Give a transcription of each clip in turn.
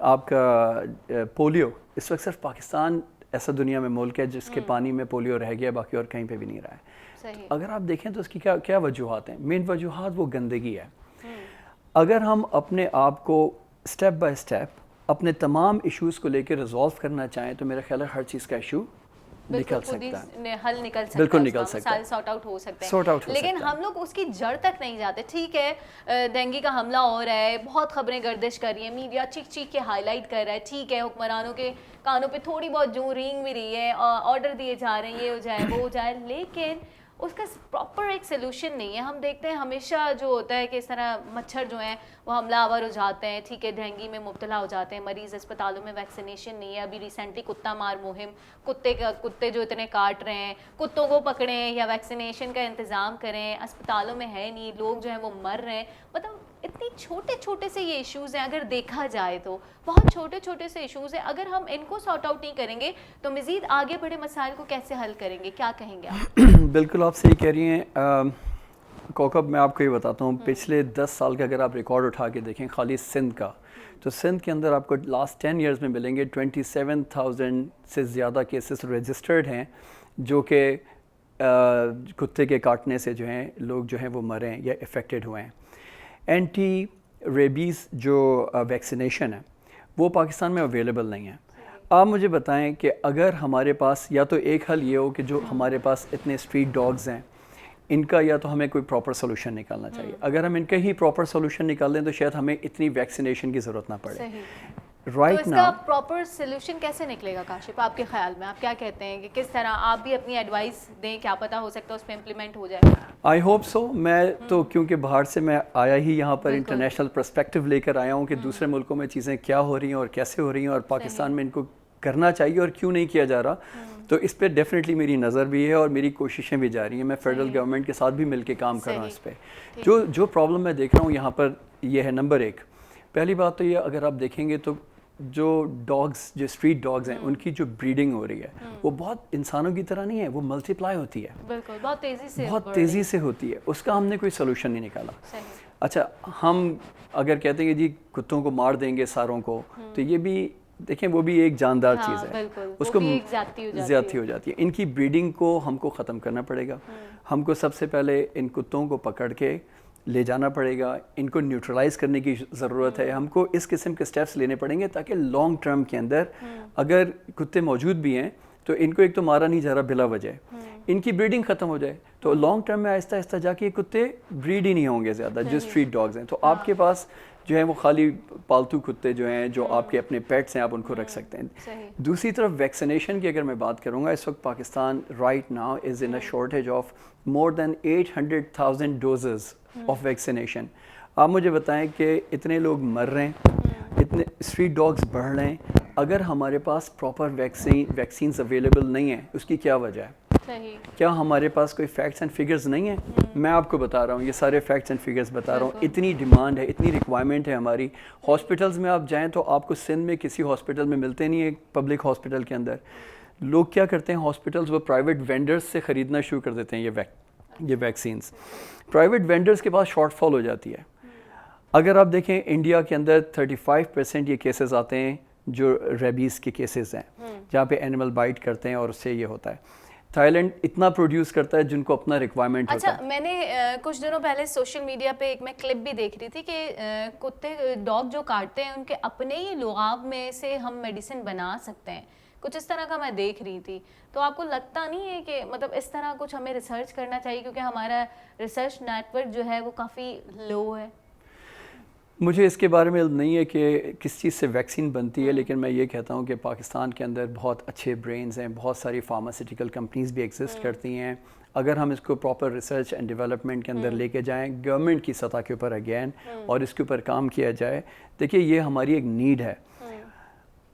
آپ کا پولیو اس وقت صرف پاکستان ایسا دنیا میں ملک ہے جس کے پانی میں پولیو رہ گیا، باقی اور کہیں پہ بھی نہیں رہا ہے. اگر آپ دیکھیں تو اس کی کیا وجوہات ہیں. مین وجوہات وہ گندگی ہے. اگر ہم اپنے آپ کو اسٹیپ بائی اسٹیپ اپنے تمام ایشوز کو لے کے ریزالو کرنا چاہیں تو میرا خیال ہے ہر چیز کا ایشو نکل سکتا ہے، حل نکل سکتا ہے، بالکل نکل سکتا ہے، سارٹ آؤٹ ہو سکتے ہیں. لیکن ہم لوگ اس کی جڑ تک نہیں جاتے. ٹھیک ہے ڈینگی کا حملہ ہو رہا ہے، بہت خبریں گردش کر رہی ہیں، میڈیا چیخ چیخ کے ہائی لائٹ کر رہا ہے. ٹھیک ہے حکمرانوں کے کانوں پہ تھوڑی بہت جو رینگ بھی رہی ہے، آرڈر دیے جا رہے ہیں یہ ہو جائے وہ ہو جائے، لیکن اس کا پراپر ایک سلوشن نہیں ہے. ہم دیکھتے ہیں ہمیشہ جو ہوتا ہے کہ اس طرح مچھر جو ہیں وہ حملہ آور ہو جاتے ہیں. ٹھیک ہے ڈینگی میں مبتلا ہو جاتے ہیں مریض، اسپتالوں میں ویکسینیشن نہیں ہے. ابھی ریسنٹلی کتا مار مہم، کتے جو اتنے کاٹ رہے ہیں، کتوں کو پکڑیں یا ویکسینیشن کا انتظام کریں، اسپتالوں میں ہے نہیں، لوگ جو ہیں وہ مر رہے ہیں. مطلب اتنی چھوٹے چھوٹے سے یہ ایشوز ہیں، اگر دیکھا جائے تو بہت چھوٹے چھوٹے سے ایشوز ہیں. اگر ہم ان کو سارٹ آؤٹ نہیں کریں گے تو مزید آگے بڑے مسائل کو کیسے حل کریں گے؟ کیا کہیں گے آپ؟ بالکل آپ صحیح کہہ رہی ہیں کوکب. میں آپ کو یہ بتاتا ہوں پچھلے 10 سال کا اگر آپ ریکارڈ اٹھا کے دیکھیں خالی سندھ کا، تو سندھ کے اندر آپ کو لاسٹ 10 ایئرز میں ملیں گے 27,000 سے زیادہ کیسز رجسٹرڈ ہیں جو کہ کتے کے کاٹنے سے جو ہیں لوگ جو ہیں وہ مرے ہیں یا افیکٹڈ ہوئے ہیں. اینٹی ریبیز جو ویکسینیشن ہے وہ پاکستان میں اویلیبل نہیں ہے. آپ مجھے بتائیں کہ اگر ہمارے پاس یا تو ایک حل یہ ہو کہ جو ہمارے پاس اتنے اسٹریٹ ڈاگز ہیں ان کا یا تو ہمیں کوئی پراپر سولوشن نکالنا چاہیے. اگر ہم ان کا ہی پراپر سولوشن نکال دیں تو شاید ہمیں اتنی ویکسینیشن کی ضرورت نہ پڑے. رائٹ نا. تو اس کا پراپر سولوشن کیسے نکلے گا کاشف آپ کے خیال میں؟ آپ کیا کہتے ہیں کہ کس طرح آپ بھی اپنی ایڈوائس دیں؟ کیا پتہ ہو سکتا ہے اس پہ امپلیمنٹ ہو جائے. I hope so. میں تو کیونکہ باہر سے میں آیا ہی یہاں پر انٹرنیشنل پرسپیکٹیو لے کر آیا ہوں کہ دوسرے ملکوں میں چیزیں کیا ہو رہی ہیں اور کیسے ہو رہی ہیں اور پاکستان میں ان کو کرنا چاہیے اور کیوں نہیں کیا جا رہا. تو اس پہ ڈیفینیٹلی میری نظر بھی ہے اور میری کوششیں بھی جاری ہیں. میں فیڈرل گورنمنٹ کے ساتھ بھی مل کے کام کر رہا ہوں اس پہ. جو پرابلم میں دیکھ رہا ہوں یہاں پر یہ ہے نمبر 1. پہلی بات تو یہ اگر آپ دیکھیں گے تو جو ڈاگز جو اسٹریٹ ڈاگز ہیں ان کی جو بریڈنگ ہو رہی ہے وہ بہت انسانوں کی طرح نہیں ہے، وہ ملٹی پلائی ہوتی ہے. بالکل بہت تیزی سے ہوتی ہے. اس کا ہم نے کوئی سولوشن نہیں نکالا. اچھا ہم اگر کہتے ہیں کہ جی کتوں کو مار دیں گے ساروں کو تو یہ بھی دیکھیں وہ بھی ایک جاندار چیز ہے، اس کو زیادتی ہو جاتی ہے. ان کی بریڈنگ کو ہم کو ختم کرنا پڑے گا. ہم کو سب سے پہلے ان کتوں کو پکڑ کے لے جانا پڑے گا، ان کو نیوٹرلائز کرنے کی ضرورت ہے. ہم کو اس قسم کے سٹیپس لینے پڑیں گے تاکہ لانگ ٹرم کے اندر اگر کتے موجود بھی ہیں تو ان کو ایک تو مارا نہیں جا رہا بلا وجہ، ان کی بریڈنگ ختم ہو جائے تو لانگ ٹرم میں آہستہ آہستہ جا کے یہ کتے بریڈ ہی نہیں ہوں گے زیادہ جو اسٹریٹ ڈاگز ہیں. تو آپ کے پاس جو ہیں وہ خالی پالتو کتے جو ہیں جو آپ کے اپنے پیٹس ہیں آپ ان کو رکھ سکتے ہیں. دوسری طرف ویکسینیشن کی اگر میں بات کروں گا، اس وقت Pakistan right now is in a shortage of more than 800,000 doses of vaccination. آپ مجھے بتائیں کہ اتنے لوگ مر رہے ہیں، اتنے اسٹریٹ ڈاگز بڑھ رہے ہیں، اگر ہمارے پاس پراپر ویکسینز اویلیبل نہیں ہیں اس کی کیا وجہ ہے؟ کیا ہمارے پاس کوئی فیکٹس اینڈ فگرز نہیں ہیں؟ میں آپ کو بتا رہا ہوں، یہ سارے فیکٹس اینڈ فگرز بتا رہا ہوں. اتنی ڈیمانڈ ہے، اتنی ریکوائرمنٹ ہے ہماری. ہاسپٹلز میں آپ جائیں تو آپ کو سندھ میں کسی ہاسپٹل میں ملتے نہیں ہیں. پبلک ہاسپٹل کے اندر لوگ کیا کرتے ہیں، ہاسپٹلز وہ پرائیویٹ وینڈرز سے خریدنا شروع کر دیتے ہیں یہ ویکسینز. پرائیویٹ وینڈرز کے پاس شارٹ فال ہو جاتی ہے. اگر آپ دیکھیں انڈیا کے اندر 35% یہ کیسز آتے ہیں جو ریبیز کے کیسز ہیں جہاں پہ اینیمل بائٹ کرتے ہیں اور اس سے یہ ہوتا ہے. تھائی لینڈ اتنا پروڈیوس کرتا ہے جن کو اپنا ریکوائرمنٹ ہوتا ہے. اچھا میں نے کچھ دنوں پہلے سوشل میڈیا پہ ایک میں کلپ بھی دیکھ رہی تھی کہ کتے ڈاگ جو کاٹتے ہیں ان کے اپنے ہی لعاب میں سے ہم میڈیسن بنا سکتے ہیں، کچھ اس طرح کا میں دیکھ رہی تھی. تو آپ کو لگتا نہیں ہے کہ مطلب اس طرح کچھ ہمیں ریسرچ کرنا چاہیے کیونکہ ہمارا ریسرچ نیٹ ورک جو ہے وہ کافی لو ہے؟ مجھے اس کے بارے میں علم نہیں ہے کہ کس چیز سے ویکسین بنتی ہے، لیکن میں یہ کہتا ہوں کہ پاکستان کے اندر بہت اچھے برینز ہیں، بہت ساری فارماسیوٹیکل کمپنیز بھی ایگزسٹ کرتی ہیں. اگر ہم اس کو پراپر ریسرچ اینڈ ڈیولپمنٹ کے اندر لے کے جائیں گورنمنٹ کی سطح کے اوپر اگین اور اس کے اوپر کام کیا جائے، دیکھیے یہ ہماری ایک نیڈ ہے.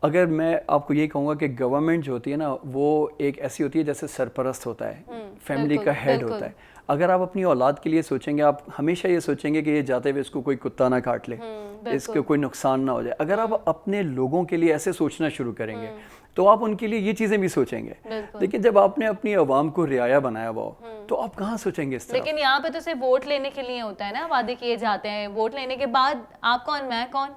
اگر میں آپ کو یہ کہوں گا کہ گورنمنٹ جو ہوتی ہے نا وہ ایک ایسی ہوتی ہے جیسے سرپرست ہوتا ہے، فیملی کا ہیڈ ہوتا ہے. اگر آپ اپنی اولاد کے لیے سوچیں گے، آپ ہمیشہ یہ سوچیں گے کہ یہ جاتے ہوئے اس کو کوئی کتا نہ کاٹ لے، اس کو کوئی نقصان نہ ہو جائے. اگر آپ اپنے لوگوں کے لیے ایسے سوچنا شروع کریں گے تو آپ ان کے لیے یہ چیزیں بھی سوچیں گے. لیکن جب آپ نے اپنی عوام کو رعایا بنایا ہوا ہو تو آپ کہاں سوچیں گے اس طرح؟ لیکن یہاں پہ تو صرف ووٹ لینے کے لیے ہوتا ہے نا، وعدے کیے جاتے ہیں، ووٹ لینے کے بعد آپ کون میں کون.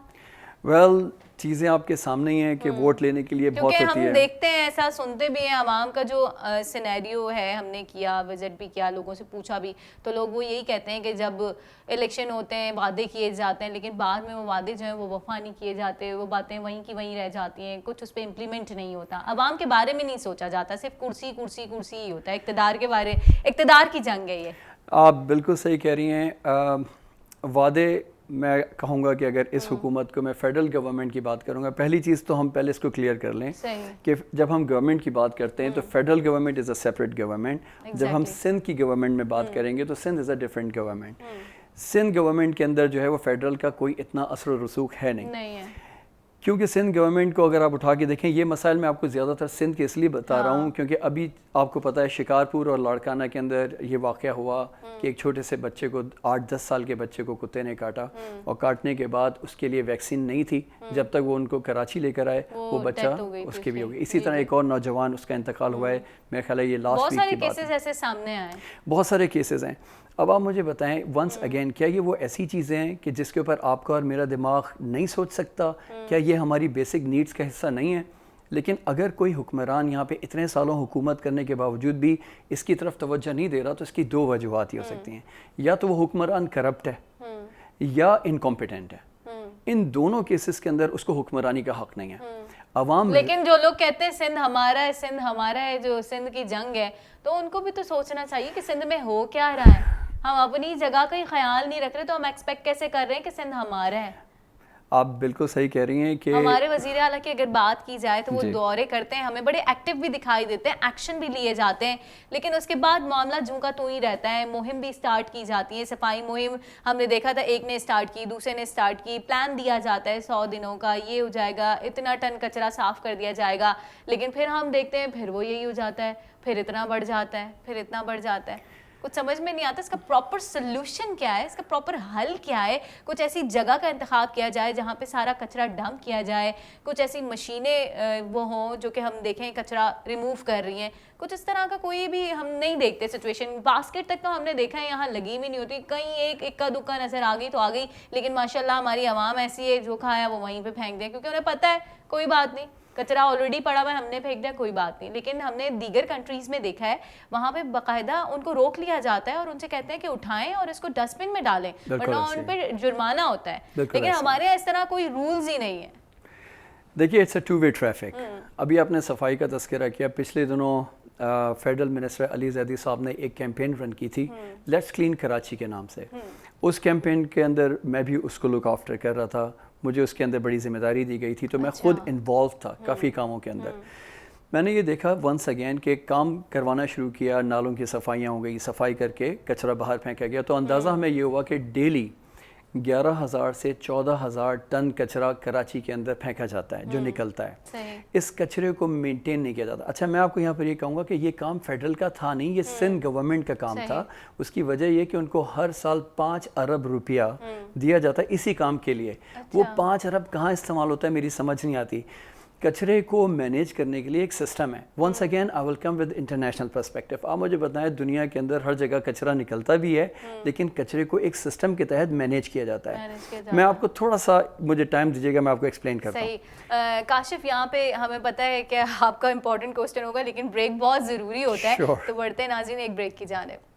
ویل چیزیں آپ کے سامنے ہی ہیں کہ ووٹ لینے کے لیے بہت ہوتی ہے. کیونکہ ہم دیکھتے ہیں ایسا سنتے بھی ہیں عوام کا جو سینیریو ہے, ہم نے کیا وزٹ بھی کیا, لوگوں سے پوچھا بھی, تو لوگ وہ یہی کہتے ہیں کہ جب الیکشن ہوتے ہیں وعدے کیے جاتے ہیں لیکن بعد میں وہ وعدے جو ہیں وہ وفا نہیں کیے جاتے, وہ باتیں وہیں کی وہیں رہ جاتی ہیں, کچھ اس پہ امپلیمنٹ نہیں ہوتا. عوام کے بارے میں نہیں سوچا جاتا, صرف کرسی کرسی کرسی ہی ہوتا ہے. اقتدار کے بارے, اقتدار کی جنگ ہے یہ. آپ بالکل صحیح کہہ رہی ہیں. وعدے میں کہوں گا کہ اگر اس حکومت کو میں فیڈرل گورنمنٹ کی بات کروں گا, پہلی چیز تو ہم پہلے اس کو کلیئر کر لیں کہ جب ہم گورنمنٹ کی بات کرتے ہیں تو federal government is a separate government. جب ہم سندھ کی گورنمنٹ میں بات کریں گے تو Sindh is a different government. Sindh government کے اندر جو ہے وہ فیڈرل کا کوئی اتنا اثر و رسوخ ہے نہیں, کیونکہ سندھ گورنمنٹ کو اگر آپ اٹھا کے دیکھیں, یہ مسائل میں آپ کو زیادہ تر سندھ کے اس لیے بتا رہا ہوں کیونکہ ابھی آپ کو پتہ ہے شکارپور اور لاڑکانہ کے اندر یہ واقعہ ہوا کہ ایک چھوٹے سے بچے کو 8-10 سال کے بچے کو کتے نے کاٹا, اور کاٹنے کے بعد اس کے لیے ویکسین نہیں تھی. جب تک وہ ان کو کراچی لے کر آئے وہ بچہ اس کی بھی ہو گئی. اسی طرح ایک اور نوجوان اس کا انتقال ہوا ہے, میرے خیال ہے یہ لاسٹ ویک کی بات ہے. بہت سارے کیسز ایسے سامنے آئے, بہت سارے کیسز ہیں. اب آپ مجھے بتائیں ونس اگین, کیا یہ وہ ایسی چیزیں ہیں کہ جس کے اوپر آپ کا اور میرا دماغ نہیں سوچ سکتا؟ کیا یہ ہماری بیسک نیڈز کا حصہ نہیں ہے؟ لیکن اگر کوئی حکمران یہاں پہ اتنے سالوں حکومت کرنے کے باوجود بھی اس کی طرف توجہ نہیں دے رہا تو اس کی دو وجوہات ہی ہو سکتی ہیں. یا تو وہ حکمران کرپٹ ہے یا انکمپیٹنٹ ہے. ان دونوں کیسز کے اندر اس کو حکمرانی کا حق نہیں ہے. عوام لیکن جو لوگ کہتے ہیں سندھ ہمارا ہے, سندھ ہمارا ہے, جو سندھ کی جنگ ہے, تو ان کو بھی تو سوچنا چاہیے کہ سندھ میں ہو کیا رہا ہے. ہم اپنی جگہ کا ہی خیال نہیں رکھ رہے تو ہم ایکسپیکٹ کیسے کر رہے ہیں کہ سندھ ہمارا ہے. آپ بالکل صحیح کہہ رہی ہیں کہ ہمارے وزیر اعلیٰ کی اگر بات کی جائے تو وہ دورے کرتے ہیں, ہمیں بڑے ایکٹیو بھی دکھائی دیتے ہیں, ایکشن بھی لیے جاتے ہیں, لیکن اس کے بعد معاملہ جوں کا تو ہی رہتا ہے. مہم بھی اسٹارٹ کی جاتی ہے, صفائی مہم ہم نے دیکھا تھا, ایک نے اسٹارٹ کی, دوسرے نے اسٹارٹ کی, پلان دیا جاتا ہے 100 دنوں کا, یہ ہو جائے گا, اتنا ٹن کچرا صاف کر دیا جائے گا, لیکن پھر ہم دیکھتے ہیں پھر وہ یہی ہو جاتا ہے, پھر اتنا بڑھ جاتا ہے, پھر اتنا بڑھ جاتا ہے. کچھ سمجھ میں نہیں آتا اس کا پراپر سلوشن کیا ہے, اس کا پراپر حل کیا ہے. کچھ ایسی جگہ کا انتخاب کیا جائے جہاں پہ سارا کچرا ڈمپ کیا جائے, کچھ ایسی مشینیں وہ ہوں جو کہ ہم دیکھیں کچرا ریموو کر رہی ہیں. کچھ اس طرح کا کوئی بھی ہم نہیں دیکھتے سچویشن. باسکٹ تک تو ہم نے دیکھا ہے یہاں لگی بھی نہیں ہوتی, کہیں ایک اکا دکا نظر آ گئی تو آ گئی, لیکن ماشاءاللہ ہماری عوام ایسی ہے جو کھایا وہ وہیں پہ پھینک دیا, کیونکہ انہیں پتہ ہے کوئی بات نہیں, کچرا آلریڈی پڑا ہوا ہے, ہم نے پھینک دیا کوئی بات نہیں. لیکن ہم نے دیگر کنٹریز میں دیکھا ہے وہاں پہ باقاعدہ ان کو روک لیا جاتا ہے اور ان سے کہتے ہیں کہ اٹھائیں اور اس کو ڈسٹ بن میں ڈالیں, ورنہ ان پہ جرمانہ ہوتا ہے. لیکن ہمارے یہاں اس طرح کوئی رولز ہی نہیں ہے. دیکھیے it's a two way traffic. ابھی آپ نے صفائی کا تذکرہ کیا, پچھلے دنوں فیڈرل منسٹر علی زیدی صاحب نے ایک کیمپین رن کی تھی لیٹس کلین کراچی کے نام سے. اس کیمپین کے اندر میں بھی اس کو لک آفٹر کر رہا تھا, مجھے اس کے اندر بڑی ذمہ داری دی گئی تھی, تو میں خود انوالو تھا کافی کاموں کے اندر. میں نے یہ دیکھا ونس اگین کہ کام کروانا شروع کیا, نالوں کی صفائیاں ہو گئی, صفائی کر کے کچرا باہر پھینکا گیا, تو اندازہ ہمیں یہ ہوا کہ ڈیلی 11,000 سے 14,000 ٹن کچرا کراچی کے اندر پھینکا جاتا ہے جو نکلتا ہے. اس کچرے کو مینٹین نہیں کیا جاتا. اچھا میں آپ کو یہاں پر یہ کہوں گا کہ یہ کام فیڈرل کا تھا نہیں, یہ سندھ گورنمنٹ کا کام تھا. اس کی وجہ یہ کہ ان کو ہر سال 5 ارب روپیہ دیا جاتا ہے اسی کام کے لیے. وہ 5 ارب کہاں استعمال ہوتا ہے میری سمجھ نہیں آتی. کچرے کو مینیج کرنے کے لیے ایک سسٹم ہے. Once again I will come with international perspective. آپ مجھے بتائیں دنیا کے اندر ہر جگہ کچرا نکلتا بھی ہے, لیکن کچرے کو ایک سسٹم کے تحت مینیج کیا جاتا ہے. میں آپ کو تھوڑا سا مجھے ٹائم دیجیے گا, میں آپ کو ایکسپلین کرتا ہوں. صحیح. کاشف یہاں پہ ہمیں پتہ ہے کہ آپ کا امپورٹنٹ کوسچن ہوگا, لیکن بریک بہت ضروری ہوتا ہے, تو بڑھتے ہیں ناظرین ایک بریک کی جانب.